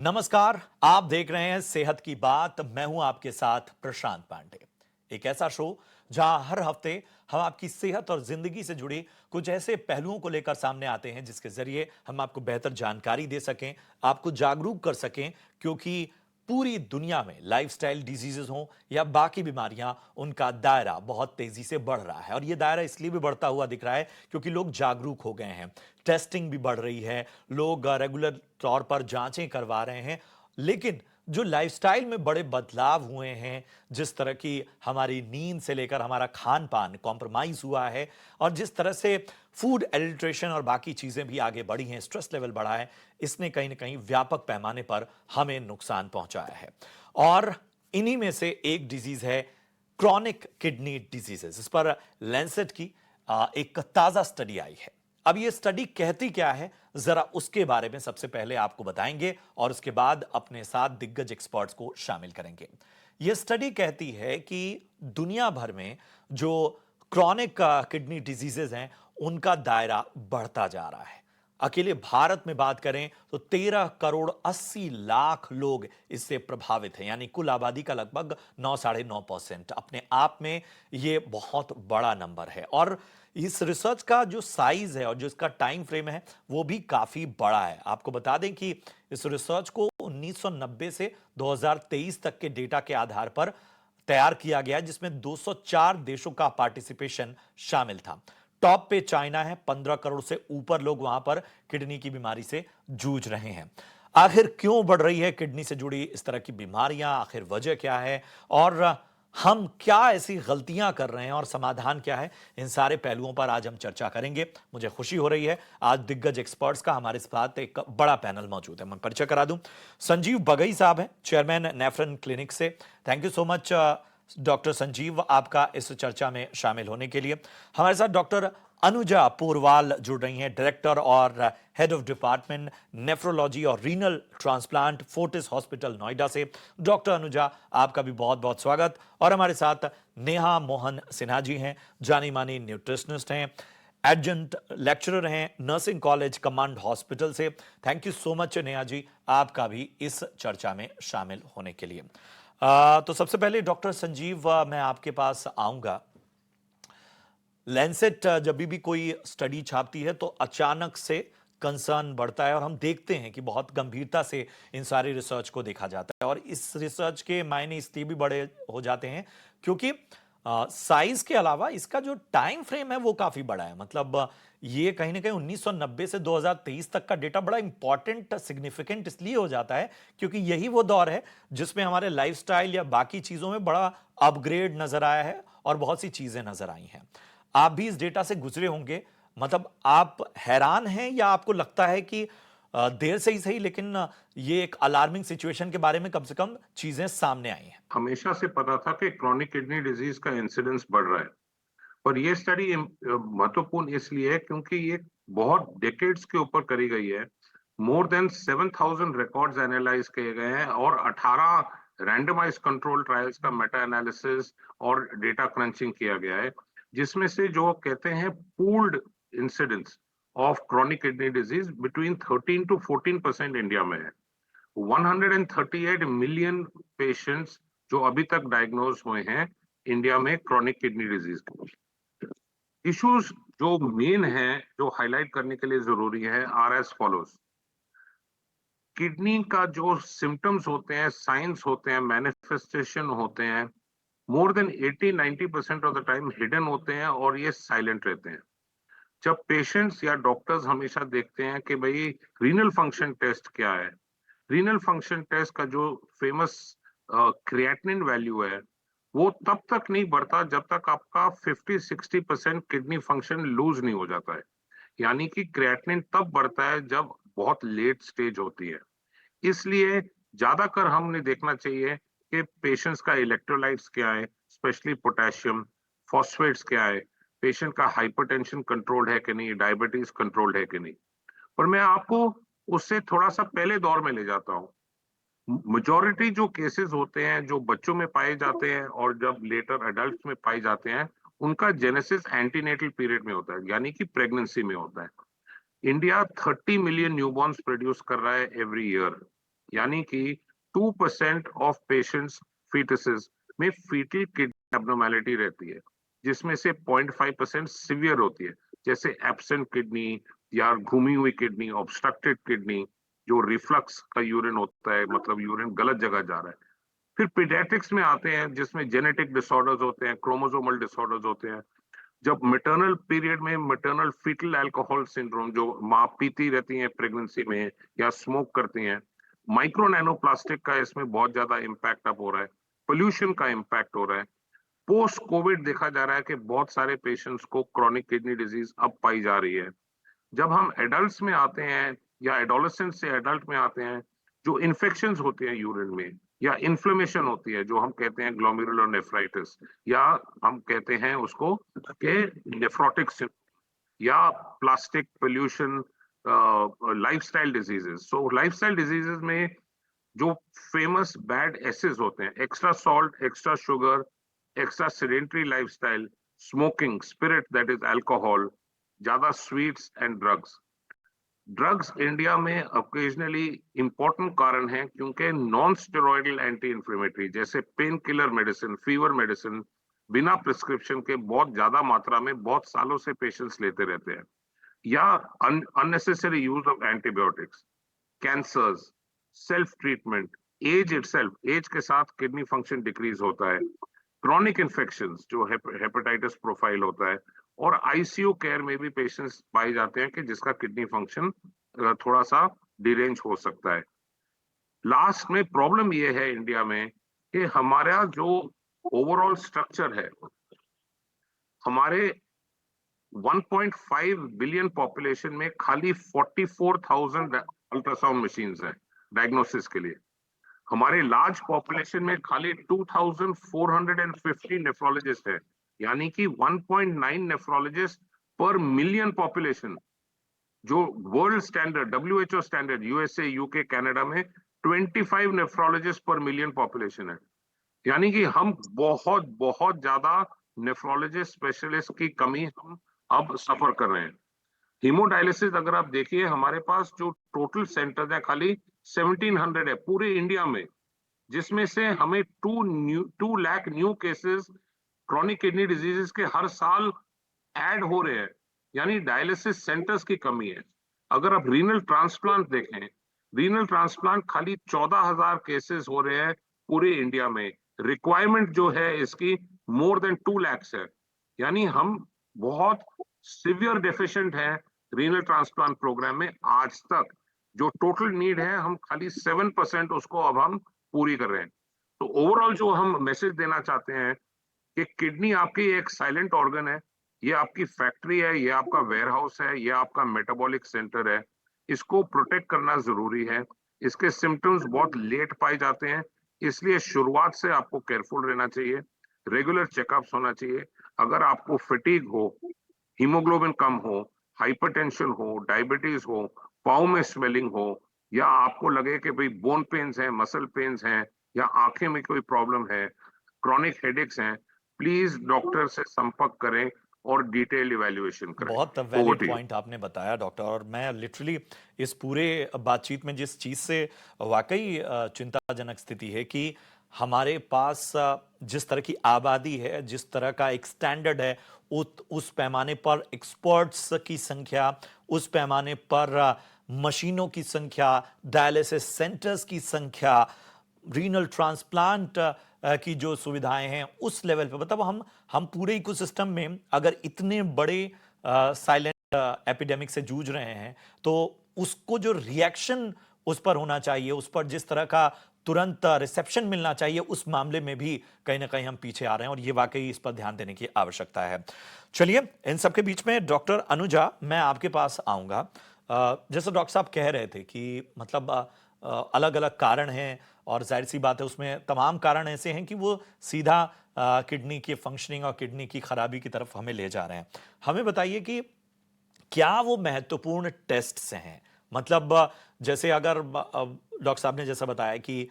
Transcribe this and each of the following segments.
नमस्कार। आप देख रहे हैं सेहत की बात। मैं हूं आपके साथ प्रशांत पांडे। एक ऐसा शो जहां हर हफ्ते हम आपकी सेहत और जिंदगी से जुड़ी कुछ ऐसे पहलुओं को लेकर सामने आते हैं जिसके जरिए हम आपको बेहतर जानकारी दे सकें, आपको जागरूक कर सकें। क्योंकि पूरी दुनिया में लाइफस्टाइल डिजीजेस हों या बाकी बीमारियां, उनका दायरा बहुत तेजी से बढ़ रहा है। और यह दायरा इसलिए भी बढ़ता हुआ दिख रहा है क्योंकि लोग जागरूक हो गए हैं, टेस्टिंग भी बढ़ रही है, लोग रेगुलर तौर पर जांचें करवा रहे हैं। लेकिन जो लाइफस्टाइल में बड़े बदलाव हुए हैं, जिस तरह की हमारी नींद से लेकर हमारा खान पान कॉम्प्रोमाइज हुआ है, और जिस तरह से फूड एडिल्ट्रेशन और बाकी चीजें भी आगे बढ़ी हैं, स्ट्रेस लेवल बढ़ा है, इसने कहीं ना कहीं व्यापक पैमाने पर हमें नुकसान पहुंचाया है। और इन्हीं में से एक डिजीज है क्रॉनिक किडनी डिजीजेस। इस पर लैंसेट की एक ताजा स्टडी आई है। अब ये स्टडी कहती क्या है, जरा उसके बारे में सबसे पहले आपको बताएंगे और उसके बाद अपने साथ दिग्गज एक्सपर्ट्स को शामिल करेंगे। ये स्टडी कहती है कि दुनिया भर में जो क्रॉनिक किडनी डिजीजेज हैं, उनका दायरा बढ़ता जा रहा है। अकेले भारत में बात करें तो 13 करोड़ 80 लाख लोग इससे प्रभावित हैं, यानी कुल आबादी का लगभग 9 साढ़े 9%। अपने आप में ये बहुत बड़ा नंबर है। और इस रिसर्च का जो साइज है और जो इसका टाइम फ्रेम है, वो भी काफी बड़ा है। आपको बता दें कि इस रिसर्च को 1990 से 2023 तक के डेटा के आधार पर तैयार किया गया, जिसमें 204 देशों का पार्टिसिपेशन शामिल था। टॉप पे चाइना है, 15 करोड़ से ऊपर लोग वहां पर किडनी की बीमारी से जूझ रहे हैं। आखिर क्यों बढ़ रही है किडनी से जुड़ी इस तरह की बीमारियां, आखिर वजह क्या है, और हम क्या ऐसी गलतियां कर रहे हैं और समाधान क्या है, इन सारे पहलुओं पर आज हम चर्चा करेंगे। मुझे खुशी हो रही है, आज दिग्गज एक्सपर्ट्स का हमारे साथ एक बड़ा पैनल मौजूद है। मैं परिचय करा दूं, संजीव बगई साहब हैं, चेयरमैन नेफ्रन क्लिनिक से। Thank you so much doctor Sanjeev, आपका इस चर्चा में शामिल होने के लिए। हमारे साथ डॉक्टर अनुजा पोरवाल जुड़ रही हैं, डायरेक्टर और हेड ऑफ डिपार्टमेंट नेफ्रोलॉजी और renal transplant, Fortis hospital Noida से। डॉक्टर अनुजा, आपका भी बहुत बहुत स्वागत। और हमारे साथ नेहा मोहन सिन्हा जी हैं, जानी मानी न्यूट्रिशनिस्ट हैं, एडजंट लेक्चरर हैं, नर्सिंग कॉलेज कमांड हॉस्पिटल से। Thank you so much Neha ji, आपका भी इस चर्चा में शामिल होने के लिए। तो सबसे पहले डॉक्टर संजीव, मैं आपके पास आऊंगा। लैंसेट जब भी कोई स्टडी छापती है तो अचानक से कंसर्न बढ़ता है, और हम देखते हैं कि बहुत गंभीरता से इन सारी रिसर्च को देखा जाता है। और इस रिसर्च के मायने इसलिए भी बड़े हो जाते हैं क्योंकि साइज के अलावा इसका जो टाइम फ्रेम है वो काफी बड़ा है। मतलब ये कहीं ना कहीं 1990 से 2023 तक का डेटा बड़ा इंपॉर्टेंट, सिग्निफिकेंट इसलिए हो जाता है क्योंकि यही वो दौर है जिसमें हमारे लाइफस्टाइल या बाकी चीजों में बड़ा अपग्रेड नजर आया है और बहुत सी चीजें नजर आई हैं। आप भी इस डेटा से गुजरे होंगे। मतलब आप हैरान हैं या आपको लगता है कि देर से ही सही, लेकिन ये एक अलार्मिंग सिचुएशन के बारे में कम से कम चीजें सामने आई हैं? हमेशा से पता था कि क्रॉनिक किडनी डिजीज का इंसिडेंस बढ़ रहा है। और ये स्टडी महत्वपूर्ण इसलिए है क्योंकि ये बहुत डेकेड्स के ऊपर करी गई है। मोर देन 7,000 रिकॉर्ड्स एनालाइज किए गए हैं और 18 रैंडमाइज कंट्रोल ट्रायल्स का मेटा एनालिसिस और डेटा क्रंचिंग किया गया है, जिसमें से जो कहते हैं pooled incidence of chronic kidney disease between 13 to 14% India में है। 138 मिलियन पेशेंट्स जो अभी तक डायग्नोज हुए हैं इंडिया में क्रॉनिक किडनी डिजीज के। इश्यूज जो मेन है, जो हाईलाइट करने के लिए जरूरी है, आर एज फॉलोज। किडनी का जो सिम्टम्स होते हैं, साइंस होते हैं, मैनिफेस्टेशन होते हैं, more than 80-90% of the time hidden होते हैं और ये साइलेंट रहते हैं। जब पेशेंट्स या डॉक्टर्स हमेशा देखते हैं कि भाई रीनल फंक्शन टेस्ट क्या है, रीनल फंक्शन टेस्ट का जो फेमस क्रिएटिनिन वैल्यू है, वो तब तक नहीं बढ़ता जब तक आपका 50-60% किडनी फंक्शन लूज नहीं हो जाता है। यानी कि क्रिएटिनिन तब बढ़ता है जब बहुत लेट स्टेज होती है। इसलिए ज्यादातर हमने देखना चाहिए कि पेशेंट्स का इलेक्ट्रोलाइट्स क्या है, स्पेशली पोटेशियम, फॉस्फेट्स क्या है, पेशेंट का हाइपरटेंशन कंट्रोल्ड है कि नहीं, डायबिटीज कंट्रोल्ड है कि नहीं। पर मैं आपको उससे थोड़ा सा पहले दौर में ले जाता हूँ। मेजॉरिटी जो केसेस होते हैं जो बच्चों में पाए जाते हैं और जब लेटर अडल्ट में पाए जाते हैं, उनका जेनेसिस एंटीनेटल पीरियड में होता है, यानी कि प्रेगनेंसी में होता है। इंडिया 30 मिलियन न्यूबॉर्न्स प्रोड्यूस कर रहा है एवरी ईयर। यानी कि 2% ऑफ पेशेंट्स फीटसेस में फीटल किडनी एब्नॉर्मेलिटी रहती है, जिसमें से 0.5% सीवियर होती है, जैसे एब्सेंट किडनी या घूमी हुई किडनी, ऑब्स्ट्रक्टेड किडनी, जो रिफ्लक्स का यूरिन होता है, मतलब यूरिन गलत जगह जा रहा है। फिर पीडियाट्रिक्स में आते हैं, जिसमें जेनेटिक डिसऑर्डर्स होते हैं, क्रोमोसोमल डिसऑर्डर्स होते हैं। जब मैटरनल पीरियड में मैटरनल फीटल अल्कोहल सिंड्रोम, जो माँ पीती रहती हैं प्रेगनेंसी में या स्मोक करती हैं, माइक्रो नैनो प्लास्टिक का इसमें बहुत ज्यादा इम्पैक्ट अब हो रहा है, पोल्यूशन का इम्पैक्ट हो रहा है। पोस्ट कोविड देखा जा रहा है कि बहुत सारे पेशेंट्स को क्रॉनिक किडनी डिजीज अब पाई जा रही है। जब हम एडल्ट्स में आते हैं या एडोलेसेंट से एडल्ट में आते हैं, जो इन्फेक्शंस होती हैं यूरिन में या इन्फ्लेमेशन होती है, जो हम कहते हैं ग्लोमेरुलर नेफ्राइटिस, या हम कहते हैं उसको के नेफ्रोटिक या plastic pollution, lifestyle diseases. So lifestyle diseases में जो फेमस बैड एसेस होते हैं, extra salt, extra sugar, extra sedentary lifestyle, smoking, spirit that is alcohol, ज्यादा sweets and drugs. Drugs India में ओकेजनली इंपॉर्टेंट कारण है, क्योंकि नॉन स्टेरॉइडल एंटी इन्फ्लेमेटरी जैसे pain killer medicine, fever medicine बिना प्रिस्क्रिप्शन के बहुत ज्यादा मात्रा में बहुत सालों से पेशेंट्स लेते रहते हैं, या unnecessary use of antibiotics, cancers, self treatment, as itself, age के साथ किडनी फंक्शन डिक्रीज होता है, क्रॉनिक इन्फेक्शंस जो हेपेटाइटिस प्रोफाइल होता है, और आईसीयू केयर में भी पेशेंट्स पाए जाते हैं कि जिसका किडनी फंक्शन थोड़ा सा डिरेंज हो सकता है। लास्ट में प्रॉब्लम ये है इंडिया में कि हमारा जो ओवरऑल स्ट्रक्चर है, हमारे 1.5 बिलियन पॉपुलेशन में खाली 44,000 अल्ट्रासाउंड मशीन्स हैं डायग्नोसिस के लिए। हमारे लार्ज पॉपुलेशन में खाली 2,450 नेफ्रोलॉजिस्ट है, यानी कि 1.9 नेफ्रोलॉजिस्ट पर मिलियन पॉपुलेशन, जो world standard WHO standard USA, UK, Canada में 25 नेफ्रोलॉजिस्ट पर मिलियन पॉपुलेशन है। यानी कि हम बहुत बहुत ज्यादा नेफ्रोलॉजिस्ट स्पेशलिस्ट की कमी हम अब सफर कर रहे हैं। हीमोडायलिसिस अगर आप देखिए, हमारे पास जो टोटल सेंटर्स है खाली 1700 है पूरे इंडिया में, जिसमें से हमें 2 lakh new cases chronic kidney diseases के हर साल ऐड हो रहे हैं। यानी डायलिसिस सेंटर्स की कमी है। अगर आप रीनल ट्रांसप्लांट देखें, रीनल ट्रांसप्लांट खाली 14,000 केसेस हो रहे हैं पूरे इंडिया में। रिक्वायरमेंट जो है इसकी मोर देन 2 लाख है। यानी हम बहुत सिवियर डेफिशिएंट है रीनल ट्रांसप्लांट प्रोग्राम में। आज तक जो टोटल नीड है, हम खाली 7% उसको अब हम पूरी कर रहे हैं। तो ओवरऑल जो हम मैसेज देना चाहते हैं कि किडनी आपकी एक साइलेंट ऑर्गन है, ये आपकी फैक्ट्री है, ये आपका वेयरहाउस है, ये आपका मेटाबॉलिक सेंटर है। इसको प्रोटेक्ट करना जरूरी है। इसके सिम्टम्स बहुत लेट पाए जाते हैं, इसलिए शुरुआत से आपको केयरफुल रहना चाहिए, रेगुलर चेकअप्स होना चाहिए। अगर आपको फटीग हो, हीमोग्लोबिन कम हो, हाइपरटेंशन हो, डायबिटीज हो, पाँव में स्वेलिंग हो, या आपको लगे कि भाई बोन पेन्स हैं, मसल पेन्स हैं, या आंखें में कोई प्रॉब्लम है, क्रॉनिक हेडेक्स हैं, प्लीज डॉक्टर से संपर्क करें और डिटेल इवैल्यूएशन करें। बहुत over valid to you. Point आपने बताया डॉक्टर, और मैं लिटरली इस पूरे बातचीत में जिस चीज से वाकई चिंताजनक स्थिति है कि हमारे पास जिस तरह की आबादी है, जिस तरह का एक स्टैंडर्ड है, उस पैमाने पर एक्सपर्ट्स की संख्या, उस पैमाने पर मशीनों की संख्या, डायलिसिस सेंटर्स की संख्या, रीनल ट्रांसप्लांट की जो सुविधाएं हैं उस लेवल पे, मतलब हम पूरे इकोसिस्टम में अगर इतने बड़े साइलेंट एपिडेमिक से जूझ रहे हैं, तो उसको जो रिएक्शन उस पर होना चाहिए, उस पर जिस तरह का तुरंत रिसेप्शन मिलना चाहिए, उस मामले में भी कहीं ना कहीं हम पीछे आ रहे हैं, और ये वाकई इस पर ध्यान देने की आवश्यकता है। चलिए, इन सबके बीच में डॉक्टर अनुजा, मैं आपके पास आऊंगा। जैसे डॉक्टर साहब कह रहे थे कि मतलब अलग अलग कारण हैं, और जाहिर सी बात है उसमें तमाम कारण ऐसे हैं कि वो सीधा किडनी की फंक्शनिंग और किडनी की खराबी की तरफ हमें ले जा रहे हैं। हमें बताइए कि क्या वो महत्वपूर्ण टेस्ट हैं? मतलब जैसे अगर डॉक्टर साहब ने जैसा बताया कि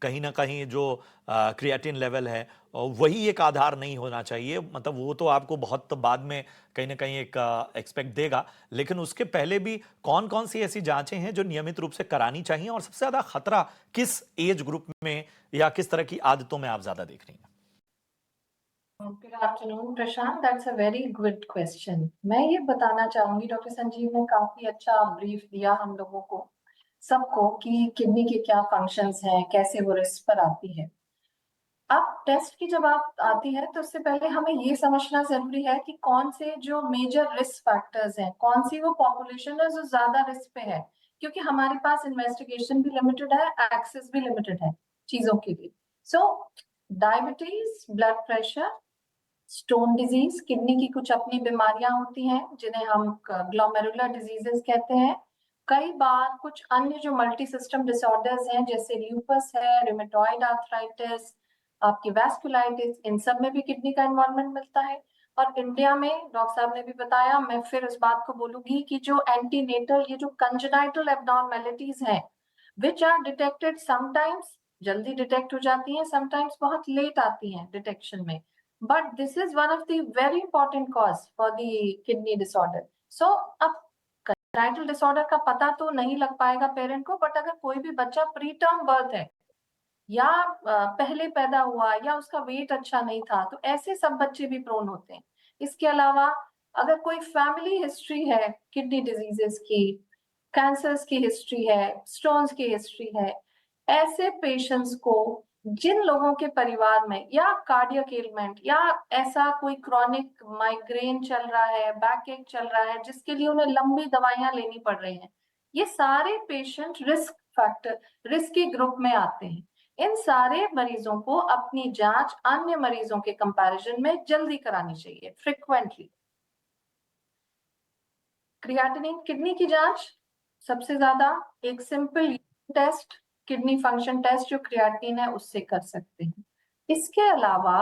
कहीं ना कहीं जो क्रिएटिन लेवल है वही एक आधार नहीं होना चाहिए, मतलब वो तो आपको बहुत बाद में कहीं ना कहीं एक एक्सपेक्ट देगा, लेकिन उसके पहले भी कौन कौन सी ऐसी जांचें हैं जो नियमित रूप से करानी चाहिए, और सबसे ज्यादा खतरा किस एज ग्रुप में या किस तरह की आदतों में आप ज्यादा देख रही हैं? Good afternoon Prashant, that's a very good question. मैं ये बताना चाहूंगी, डॉक्टर संजीव ने काफी अच्छा ब्रीफ दिया हम लोगों को सबको कि किडनी के क्या फंक्शंस हैं, कैसे वो रिस्क पर आती है। अब टेस्ट की जब आप आती है तो उससे पहले हमें ये समझना जरूरी है कि कौन से जो मेजर रिस्क फैक्टर्स हैं, कौन सी वो पॉपुलेशन है जो ज्यादा रिस्क पे है, क्योंकि हमारे पास इन्वेस्टिगेशन भी लिमिटेड है, एक्सेस भी लिमिटेड है चीजों के लिए। So diabetes, blood pressure, stone disease, kidney की कुछ अपनी बीमारियां होती हैं जिन्हें हम ग्लोमेरुलर डिजीजेस कहते हैं। कई बार कुछ अन्य जो मल्टी सिस्टम डिसऑर्डर्स हैं जैसे ल्यूपस है, रिमेटॉइड आर्थराइटिस, आपकी वैस्कुलाइटिस, इन सब में भी किडनी का इन्वॉल्वमेंट मिलता है। और इंडिया में डॉक्टर साहब ने भी बताया, मैं फिर इस बात को बोलूंगी कि जो एंटीनेटल, ये जो कंजेनाइटल एब्नॉर्मेलिटीज हैं विच आर डिटेक्टेड, समटाइम्स जल्दी डिटेक्ट हो जाती हैं, समटाइम्स बहुत लेट आती हैं डिटेक्शन में, but this is one of the very important cause for the kidney disorder. So अब congenital disorder का पता तो नहीं लग पाएगा पेरेंट को, बट अगर कोई भी बच्चा प्री टर्म बर्थ है या पहले पैदा हुआ या उसका वेट अच्छा नहीं था, तो ऐसे सब बच्चे भी प्रोन होते हैं। इसके अलावा अगर कोई फैमिली हिस्ट्री है किडनी डिजीजेस की, कैंसर्स की हिस्ट्री है, स्टोन्स की हिस्ट्री है, ऐसे पेशेंट्स को, जिन लोगों के परिवार में या कार्डियक एलिमेंट या ऐसा कोई क्रॉनिक माइग्रेन चल रहा है, बैक एक चल रहा है जिसके लिए उन्हें लंबी दवाइयां लेनी पड़ रही हैं, ये सारे patient risk factor, risky group में आते हैं। इन सारे मरीजों को अपनी जांच अन्य मरीजों के कंपैरिजन में जल्दी करानी चाहिए, फ्रिक्वेंटली। क्रिएटिनिन किडनी की जांच सबसे ज्यादा एक simple test, kidney function test जो क्रिएटिनिन है उससे कर सकते हैं। इसके अलावा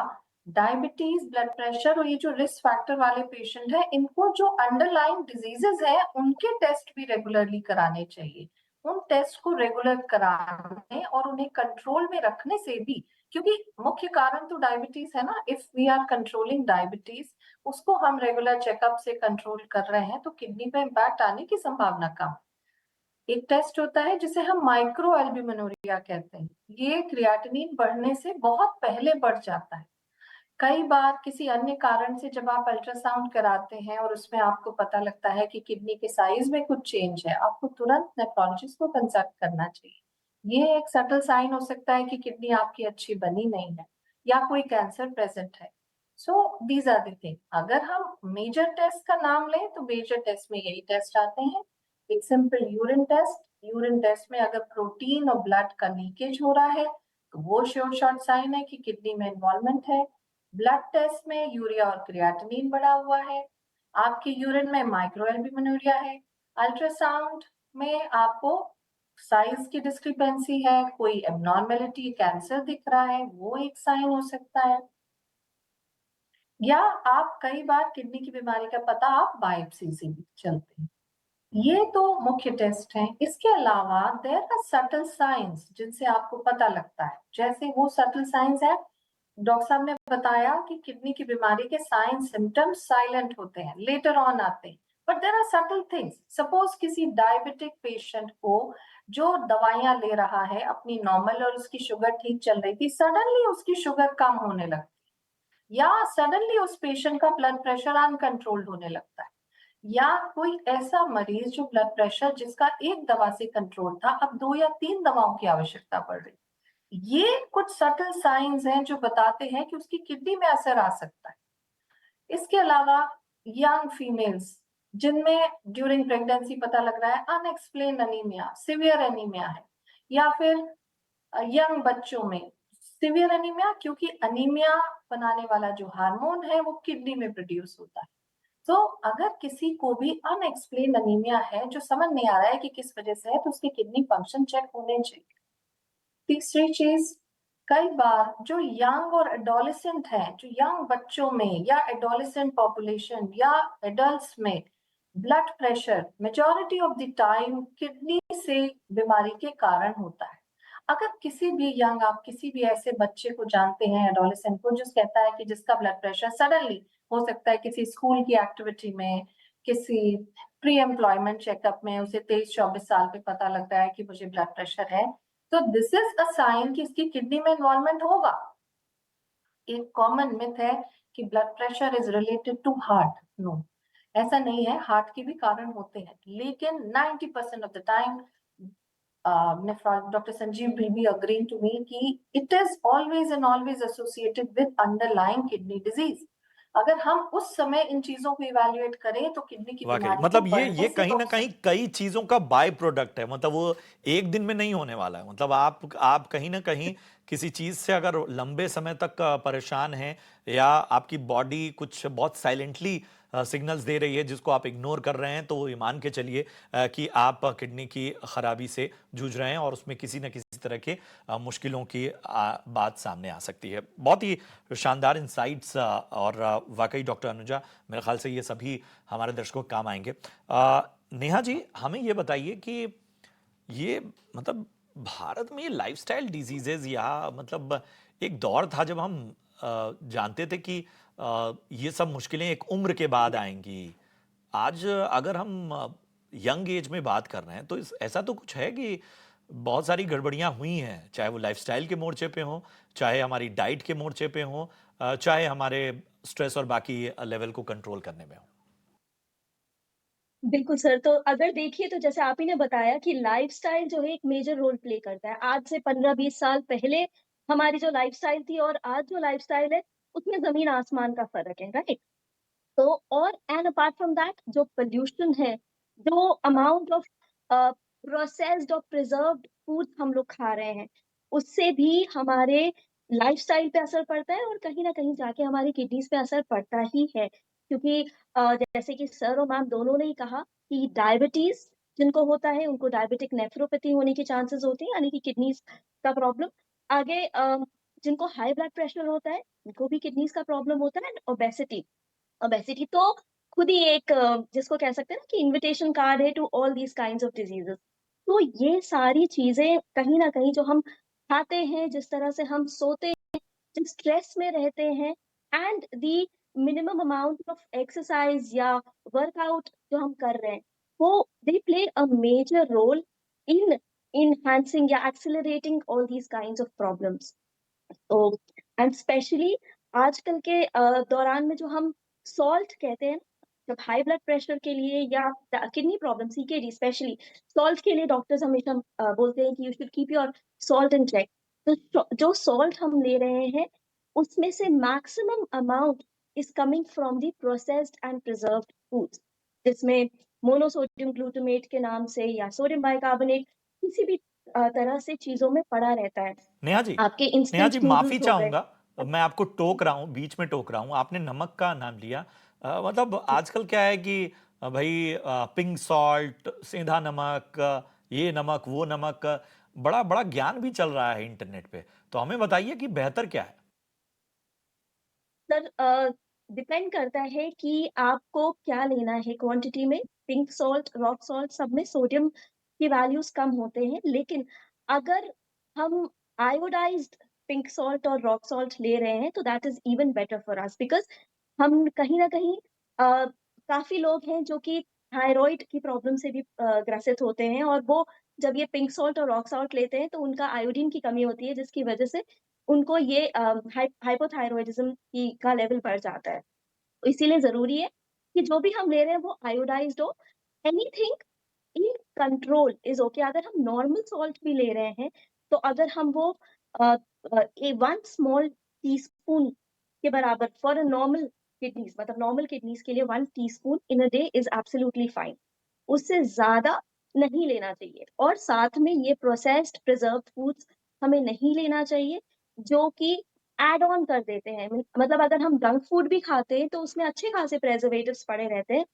डायबिटीज, ब्लड प्रेशर और ये जो रिस्क फैक्टर वाले पेशेंट है, इनको जो अंडरलाइन डिजीजेस है उनके टेस्ट भी रेगुलरली कराने चाहिए। उन टेस्ट को रेगुलर कराने और उन्हें कंट्रोल में रखने से भी, क्योंकि मुख्य कारण तो डायबिटीज है ना, if we are controlling diabetes, उसको हम रेगुलर चेकअप से कंट्रोल कर रहे हैं तो किडनी पे इम्पैक्ट आने की संभावना कम। एक टेस्ट होता है जिसे हम माइक्रो एल्ब्यूमिनुरिया कहते हैं, ये क्रिएटिनिन बढ़ने से बहुत पहले बढ़ जाता है। कई बार किसी अन्य कारण से जब आप अल्ट्रासाउंड कराते हैं और उसमें आपको पता लगता है कि किडनी के साइज में कुछ चेंज है, आपको तुरंत नेफ्रोलॉजिस्ट को कंसल्ट करना चाहिए। ये एक सटल साइन हो सकता है कि किडनी आपकी अच्छी बनी नहीं है या कोई कैंसर प्रेजेंट है। So these are the thing. अगर हम मेजर टेस्ट का नाम लें तो मेजर टेस्ट में यही टेस्ट आते हैं। एक simple urine test, urine test में अगर प्रोटीन और ब्लड का लीकेज हो रहा है तो वो श्योर शॉर्ट साइन है कि किडनी में इन्वॉल्वमेंट है। ब्लड टेस्ट में यूरिया और क्रिएटिनिन बढ़ा हुआ है, आपके यूरिन में माइक्रोएल्ब्यूमिनुरिया है, अल्ट्रासाउंड में आपको साइज की डिस्क्रिपेंसी है, कोई एबनॉर्मेलिटी, कैंसर दिख रहा है, वो एक साइन हो सकता है। या आप कई बार किडनी की बीमारी का पता आप बायोप्सी से भी चलते हैं। ये तो मुख्य टेस्ट हैं। इसके अलावा देयर आर सटल साइंस जिनसे आपको पता लगता है, जैसे वो सटल साइंस है, डॉक्टर साहब ने बताया कि किडनी की बीमारी के साइन सिम्टम्स साइलेंट होते हैं, लेटर ऑन आते हैं, but there are subtle things. Suppose किसी डायबिटिक पेशेंट को जो दवाइयां ले रहा है अपनी नॉर्मल और उसकी शुगर ठीक चल रही थी, सडनली उसकी शुगर कम होने लगती है, या सडनली उस पेशेंट का ब्लड प्रेशर अनकंट्रोल्ड होने लगता है, या कोई ऐसा मरीज जो ब्लड प्रेशर जिसका एक दवा से कंट्रोल था अब 2 या 3 दवाओं की आवश्यकता पड़ रही, ये कुछ सटल साइंस हैं जो बताते हैं कि उसकी किडनी में असर आ सकता है। इसके अलावा यंग फीमेल्स जिनमें ड्यूरिंग प्रेगनेंसी पता लग रहा है अनएक्सप्लेन अनीमिया, सिवियर एनीमिया है, या फिर यंग बच्चों में सिवियर एनीमिया, क्योंकि अनीमिया बनाने वाला जो हार्मोन है वो किडनी में प्रोड्यूस होता है। तो अगर किसी को भी अनएक्सप्लेन अनीमिया है जो समझ नहीं आ रहा है कि किस वजह से है, तो उसके किडनी फंक्शन चेक होने चाहिए। तीसरी चीज, कई बार जो यंग और एडोलेसेंट है, जो यंग बच्चों में या एडोलेसेंट पॉपुलेशन या एडल्ट्स में blood pressure majority of the time kidney से बीमारी के कारण होता है। अगर किसी भी यंग, आप किसी भी ऐसे बच्चे को जानते हैं, एडोलेसेंट को, जो कहता है कि जिसका ब्लड प्रेशर सडनली, हो सकता है किसी स्कूल की एक्टिविटी में, किसी प्री एम्प्लॉयमेंट चेकअप में उसे 23-24 साल पे पता लगता है कि मुझे ब्लड प्रेशर है, तो दिस इज अ साइन कि इसकी किडनी में इन्वॉल्वमेंट होगा। एक कॉमन मिथ है कि blood pressure is related to heart. No, ऐसा नहीं है, हार्ट के भी कारण होते हैं, लेकिन 90% of the time Dr. Sanjeev will be agreeing to me कि it is always and always associated with underlying kidney disease. अगर हम उस समय इन चीजों को इवेल्युएट करें तो किडनी की वाकई बीमारी को मतलब ये बढ़ने से कहीं ना रोक कहीं सकते कई चीजों का बाय प्रोडक्ट है, मतलब वो एक दिन में नहीं होने वाला है। मतलब आप कहीं ना कहीं किसी चीज से अगर लंबे समय तक परेशान हैं, या आपकी बॉडी कुछ बहुत साइलेंटली सिग्नल्स दे रही है जिसको आप इग्नोर कर रहे हैं, तो ये मान के चलिए कि आप किडनी की खराबी से जूझ रहे हैं और उसमें किसी न किसी तरह के मुश्किलों की बात सामने आ सकती है। बहुत ही शानदार इंसाइट्स, और वाकई डॉक्टर अनुजा, मेरे ख्याल से ये सभी हमारे दर्शकों को काम आएंगे। नेहा जी, हमें ये बताइए कि ये मतलब भारत में ये लाइफस्टाइल डिजीजेज, या मतलब एक दौर था जब हम जानते थे कि ये सब मुश्किलें एक उम्र के बाद आएंगी। आज अगर हम यंग एज में बात कर रहे हैं तो ऐसा तो कुछ है कि बहुत सारी गड़बड़ियां हुई हैं, चाहे वो लाइफस्टाइल के मोर्चे पे हो, चाहे हमारी डाइट के मोर्चे पे हो, चाहे हमारे स्ट्रेस और बाकी लेवल को कंट्रोल करने में हो। बिल्कुल सर, तो अगर देखिए तो जैसे आप ही ने बताया कि लाइफ़स्टाइल जो है एक मेजर रोल प्ले करता है। आज से 15-20 साल पहले हमारी जो लाइफ़स्टाइल थी और आज जो लाइफ़स्टाइल है, उसमें ज़मीन-आसमान का फ़र्क है, राइट? तो और एंड अपार्ट फ्रॉम दैट जो पॉल्यूशन है, जो अमाउंट ऑफ प्रोसेस्ड और प्रिजर्व्ड फूड्स हम लोग खा रहे हैं, उससे भी हमारे लाइफ़स्टाइल पे असर पड़ता है और कहीं न कहीं जाके हमारी किडनीज़ पे असर पड़ता ही है। क्योंकि जैसे कि सर और मैम दोनों ने ही कहा कि डायबिटीज़ जिनको होता है, उनको डायबिटिक नेफ्रोपैथी होने के चांसेस होते हैं, यानी कि किडनीज़ का प्रॉब्लम। आगे जिनको हाई ब्लड प्रेशर होता है, उनको भी किडनीज़ का प्रॉब्लम होता है, एंड ओबेसिटी। ओबेसिटी तो खुद ही एक जिसको कह सकते हैं ना कि इन्विटेशन कार्ड है to all these kinds of diseases. तो ये सारी चीज़ें कहीं न कहीं जो हम खाते हैं, जिस तरह से हम सोते हैं, जिस स्ट्रेस में रहते हैं, and the minimum amount of exercise या वर्कआउट जो हम कर रहे हैं, वो they play a major role in enhancing या accelerating all these kinds of problems. तो एंड स्पेशली आजकल के दौरान में जो हम सॉल्ट कहते हैं, जब हाई ब्लड प्रेशर के लिए या kidney problem CKD specially salt के लिए डॉक्टर्स हमेशा बोलते हैं कि you should keep your salt in check. तो जो सॉल्ट हम ले रहे हैं उसमें से maximum amount is coming from the processed and preserved foods, जिसमें मोनोसोडियम ग्लूटामेट के नाम से या सोडियम बाइकार्बोनेट किसी भी तरह से चीजों में पड़ा रहता है। नेहा जी, आपके नेहा इंस्टेंट जी, माफी नूडल्स हो गए। चाहूंगा, मैं आपको टोक रहा हूँ, बीच में टोक रहा हूँ। आपने नमक का नाम लिया। मतलब आजकल क्या है कि भाई पिंक सॉल्ट, सेंधा नमक, ये नमक वो नमक, बड़ा बड़ा ज्ञान भी चल रहा है इंटरनेट पे। तो हमें बताइए कि बेहतर क्या है। सर डिपेंड करता है कि आपको क्या लेना है क्वांटिटी में। पिंक सॉल्ट, रॉक सॉल्ट सब में सोडियम की वैल्यूज़ कम होते हैं, लेकिन अगर हम आयोडाइज़्ड पिंक सॉल्ट और रॉक सॉल्ट ले रहे हैं, तो that is even better for us because हम कहीं न कहीं काफ़ी लोग हैं जो कि थायरॉइड की प्रॉब्लम से भी ग्रसित होते हैं, और वो जब ये पिंक सॉल्ट और रॉक सॉल्ट लेते हैं, तो उनका आयोडीन की कमी होती है, जिसकी वजह से उनको ये हाइपोथायरॉइडिज़्म की का लेवल बढ़ जाता है। तो इसीलिए ज़रूरी है कि जो भी हम ले रहे हैं वो आयोडाइज़्ड हो। Anything in control is okay. अगर हम नॉर्मल सॉल्ट भी ले रहे हैं, तो अगर हम वो अ 1 स्मॉल टीस्पून के बराबर फॉर अ नॉर्मल किडनीज़, मतलब नॉर्मल किडनीज़ के लिए 1 teaspoon in a day is absolutely fine. उससे ज़्यादा नहीं लेना चाहिए, और साथ में ये प्रोसेस्ड प्रिजर्व्ड फूड्स हमें नहीं लेना चाहिए, जो कि ऐड ऑन कर देते हैं। मतलब अगर हम जंक फूड भी खाते हैं, तो उसमें अच्छे खासे प्रिजर्वेटिव्स पड़े रहते हैं,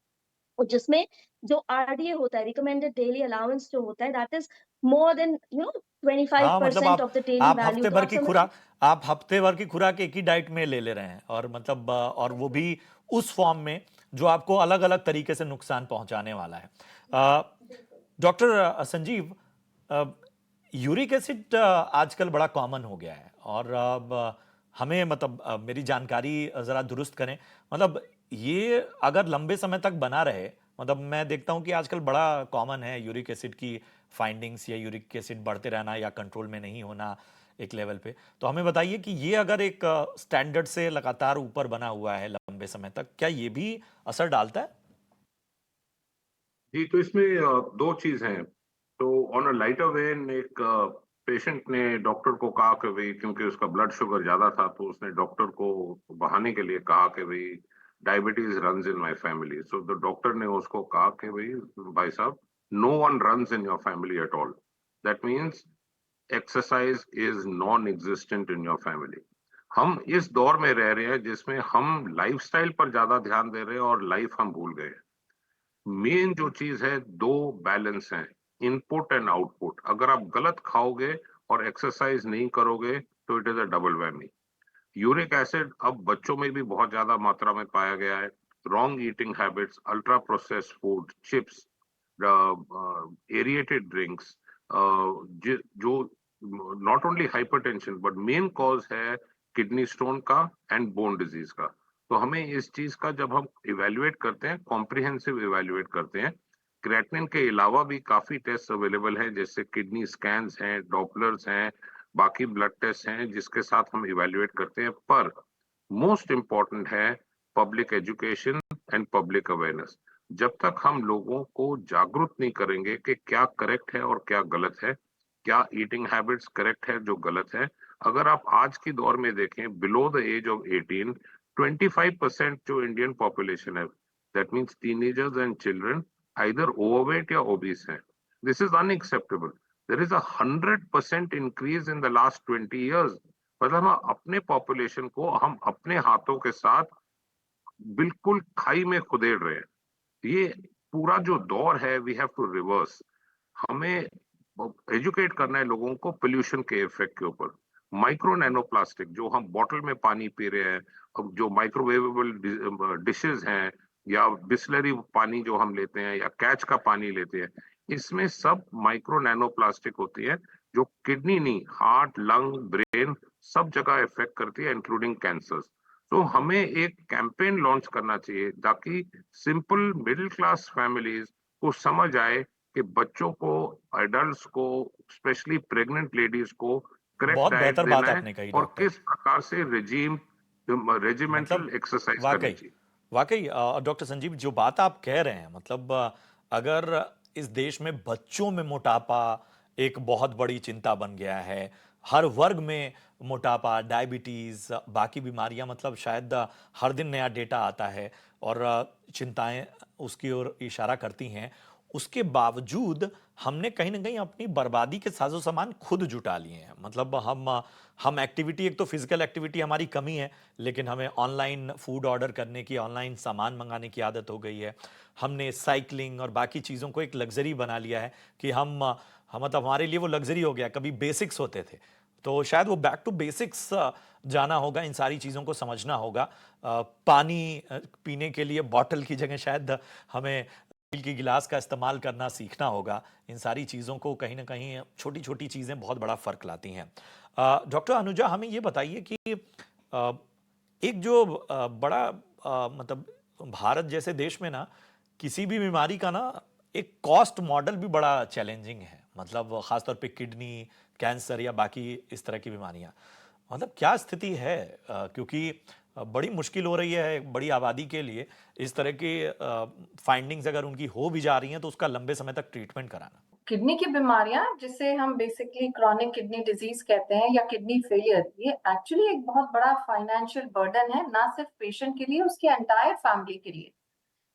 और जिसमें जो आरडीए होता है, रिकमेंडेड डेली अलाउंस जो होता है, दैट इज़ मोर देन हाँ, मतलब 25% ऑफ द डेली वैल्यू। तो आप समझ आप हफ्ते भर की खुराक एक ही डाइट में ले रहे हैं, और मतलब और वो भी उस फॉर्म में जो आपको अलग अलग तरीके से नुकसान पहुंचाने वाला है। डॉक्टर संजीव, अ, यूरिक एसिड आजकल बड़ा कॉमन हो गया है और अब हमें मतलब मेरी जानकारी ज़रा दुरुस्त करें। मतलब ये अगर लंबे समय तक बना रहे, मतलब मैं देखता हूँ कि आजकल बड़ा कॉमन है यूरिक एसिड की फाइंडिंग्स या यूरिक एसिड बढ़ते रहना या कंट्रोल में नहीं होना एक लेवल पे। तो हमें बताइए कि ये अगर एक स्टैंडर्ड से लगातार ऊपर बना हुआ है लंबे समय तक, क्या ये भी असर डालता है? जी, तो इसमें दो चीज हैं। तो ऑन अ लाइटर वेन एक पेशेंट ने डॉक्टर को कहा कि भाई, क्योंकि उसका ब्लड शुगर ज्यादा था, तो उसने डॉक्टर को बहाने के लिए कहा कि भाई diabetes runs in my family. So the doctor ने उसको कहा कि भाई साहब, no one runs in your family at all. That means exercise is non existent in your family. हम इस दौर में रह रहे हैं जिसमें हम लाइफस्टाइल पर ज्यादा ध्यान दे रहे हैं और लाइफ हम भूल गए हैं। मेन जो चीज है, दो बैलेंस है, इनपुट एंड आउटपुट। अगर आप गलत खाओगे और एक्सरसाइज नहीं करोगे तो it is a double whammy. Uric acid अब बच्चों में भी बहुत ज्यादा मात्रा में पाया गया है। Wrong eating habits, ultra processed food, chips, aerated drinks, जो not only hypertension but main cause है किडनी स्टोन का एंड बोन डिजीज का। तो हमें इस चीज का जब हम इवेल्युएट करते हैं, कॉम्प्रिहेंसिव इवेल्युएट करते हैं, क्रिएटिनिन के अलावा भी काफी टेस्ट अवेलेबल हैं, जैसे किडनी स्कैन्स हैं, डॉपलर्स हैं, बाकी ब्लड टेस्ट हैं जिसके साथ हम इवेल्युएट करते हैं। पर मोस्ट इम्पॉर्टेंट है public education and public awareness. जब तक हम लोगों को जागरूक नहीं करेंगे कि क्या करेक्ट है और क्या गलत है, क्या ईटिंग हैबिट्स करेक्ट है, जो गलत है। अगर आप आज की दौर में देखें, बिलो द एज ऑफ 18, 25% जो इंडियन पॉपुलेशन है, that means teenagers and children, either overweight या ओबीस है। This is unacceptable. There is 100% increase in the last 20 years। मतलब हम अपने पॉपुलेशन को हम अपने हाथों के साथ बिल्कुल खाई में खुदेड़ रहे हैं। ये पूरा जो दौर है, वी हैव टू रिवर्स। हमें एजुकेट करना है लोगों को पोल्यूशन के इफेक्ट के ऊपर। माइक्रो नैनो प्लास्टिक जो हम बॉटल में पानी पी रहे हैं, अब जो माइक्रोवेवेबल डिशेस हैं, या बिस्लरी पानी जो हम लेते हैं, या कैच का पानी लेते हैं, इसमें सब माइक्रो नैनो प्लास्टिक होती है, जो किडनी नहीं, हार्ट, लंग, ब्रेन, सब जगह इफेक्ट करती है, इंक्लूडिंग कैंसर। तो हमें एक कैंपेन लॉन्च करना चाहिए ताकि सिंपल मिडिल क्लास फैमिलीज को समझ आए कि बच्चों को, एडल्ट्स को, स्पेशली प्रेग्नेंट लेडीज को करेक्ट बहुत डाइट बेहतर बात देना है आपने कही और डॉक्टर। किस प्रकार से रेजिमेंटल मतलब एक्सरसाइज करनी वाकई चाहिए। वाकई डॉक्टर संजीव, जो बात आप कह रहे हैं, मतलब अगर इस देश में बच्चों में मोटापा एक बहुत बड़ी चिंता बन गया है, हर वर्ग में मोटापा, डायबिटीज, बाकी बीमारियां, मतलब शायद हर दिन नया डेटा आता है और चिंताएं उसकी ओर इशारा करती हैं। उसके बावजूद हमने कहीं ना कहीं अपनी बर्बादी के साजो सामान खुद जुटा लिए हैं। मतलब हम एक्टिविटी, एक तो फिजिकल एक्टिविटी हमारी कमी है, लेकिन हमें ऑनलाइन फूड ऑर्डर करने की, ऑनलाइन सामान मंगाने की आदत हो गई है। हमने साइकिलिंग और बाकी चीज़ों को एक लग्जरी बना लिया है कि हम मतलब हमारे लिए वो लग्जरी हो गया। कभी बेसिक्स होते थे, तो शायद वो बैक टू बेसिक्स जाना होगा, इन सारी चीज़ों को समझना होगा। पानी पीने के लिए बॉटल की जगह शायद हमें स्टील की गिलास का इस्तेमाल करना सीखना होगा। इन सारी चीज़ों को कहीं ना कहीं, छोटी छोटी चीज़ें बहुत बड़ा फ़र्क लाती हैं। डॉक्टर अनुजा, हमें ये बताइए कि अ, एक जो बड़ा मतलब भारत जैसे देश में ना, किसी भी बीमारी का ना एक कॉस्ट मॉडल भी बड़ा चैलेंजिंग है। मतलब खासतौर पे किडनी कैंसर या बाकी इस तरह की बीमारियां, मतलब क्या स्थिति है? क्योंकि बड़ी मुश्किल हो रही है एक बड़ी आबादी के लिए इस तरह की फाइंडिंग्स अगर उनकी हो भी जा रही हैं तो उसका लंबे समय तक ट्रीटमेंट कराना। किडनी की बीमारियां, जिसे हम बेसिकली क्रॉनिक किडनी डिजीज कहते हैं या किडनी फेलियर, ये एक्चुअली एक बहुत बड़ा फाइनेंशियल बर्डन है, ना सिर्फ पेशेंट के लिए, उसकी एंटायर फैमिली के लिए।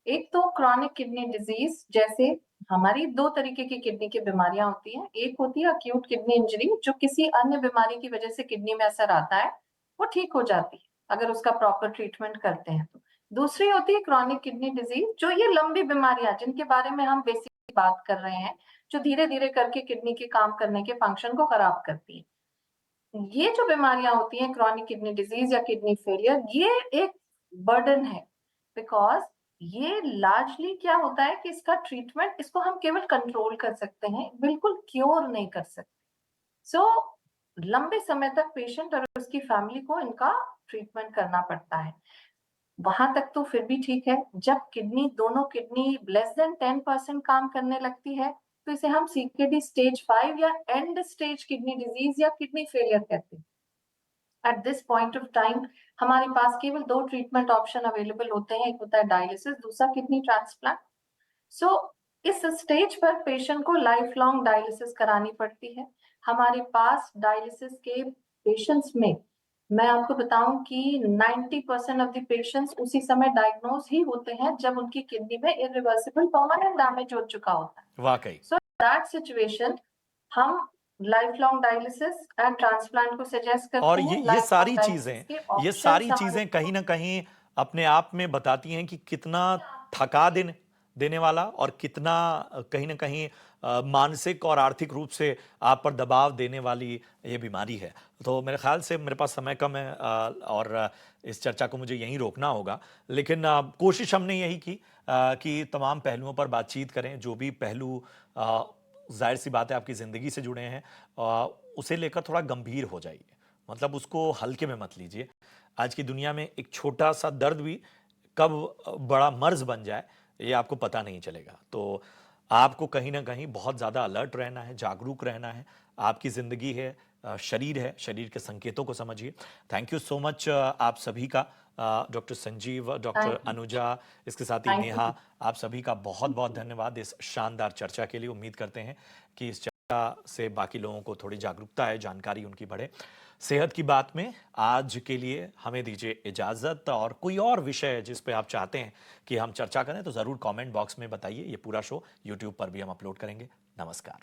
एक तो क्रॉनिक किडनी डिजीज, जैसे हमारी दो तरीके की किडनी की बीमारियां होती हैं। एक होती है अक्यूट किडनी इंजरी, जो किसी अन्य बीमारी की वजह से किडनी में असर आता है, वो ठीक हो जाती है अगर उसका प्रॉपर ट्रीटमेंट करते हैं तो। दूसरी होती है क्रॉनिक किडनी डिजीज, जो ये लंबी बीमारियां जिनके बारे में हम बेसिकली बात कर रहे हैं, जो धीरे धीरे करके किडनी के काम करने के फंक्शन को खराब करती है। ये जो बीमारियां होती हैं, क्रॉनिक किडनी डिजीज या किडनी फेलियर, ये एक बर्डन है, बिकॉज ये लार्जली क्या होता है कि इसका ट्रीटमेंट, इसको हम केवल कंट्रोल कर सकते हैं, बिल्कुल क्योर नहीं कर सकते। सो लंबे समय तक पेशेंट और उसकी फैमिली को इनका ट्रीटमेंट करना पड़ता है। वहां तक तो फिर भी ठीक है। जब दोनों किडनी लेस देन 10% काम करने लगती है तो इसे हम सीकेडी स्टेज 5 या एंड स्टेज किडनी डिजीज या किडनी फेलियर कहते हैं। At this point of time हमारे पास केवल 2 ट्रीटमेंट ऑप्शन अवेलेबल होते हैं, एक होता है डायलिसिस, दूसरा किडनी ट्रांसप्लांट। सो इस स्टेज पर पेशेंट को लाइफ लॉन्ग डायलिसिस करानी पड़ती है। हमारे पास डायलिसिस के पेशेंट्स में मैं आपको बताऊं कि 90% ऑफ द पेशेंट्स उसी समय डायग्नोज ही होते हैं जब उनकी किडनी में इरिवर्सिबल परमानेंट डैमेज हो चुका होता है। वाकई सो दैट सिचुएशन हम life long dialysis and transplant को सजेस्ट करते और हैं। ये Lifelong सारी dialysis चीजें के ये options सारी हमारे चीजें कहीं ना कहीं अपने आप में बताती हैं कि कितना थका देने वाला और कितना कहीं ना कहीं मानसिक और आर्थिक रूप से आप पर दबाव देने वाली ये बीमारी है। तो मेरे ख्याल से मेरे पास समय कम है और इस चर्चा को मुझे यहीं रोकना होगा, लेकिन कोशिश हमने यही की कि तमाम पहलुओं पर बातचीत करें। जो भी पहलू जाहिर सी बात है आपकी ज़िंदगी से जुड़े हैं, उसे लेकर थोड़ा गंभीर हो जाइए, मतलब उसको हल्के में मत लीजिए। आज की दुनिया में एक छोटा सा दर्द भी कब बड़ा मर्ज बन जाए ये आपको पता नहीं चलेगा। तो आपको कहीं ना कहीं बहुत ज़्यादा अलर्ट रहना है, जागरूक रहना है। आपकी ज़िंदगी है, शरीर है, शरीर के संकेतों को समझिए। थैंक यू सो मच आप सभी का, doctor Sanjeev, doctor Thank you. Anuja, इसके साथ ही Thank you. नेहा, आप सभी का बहुत बहुत धन्यवाद इस शानदार चर्चा के लिए। उम्मीद करते हैं कि इस चर्चा से बाकी लोगों को थोड़ी जागरूकता है, जानकारी उनकी बढ़े। सेहत की बात में आज के लिए हमें दीजिए इजाज़त, और कोई और विषय जिस पे आप चाहते हैं कि हम चर्चा करें तो ज़रूर कमेंट बॉक्स में बताइए। ये पूरा शो यूट्यूब पर भी हम अपलोड करेंगे। नमस्कार।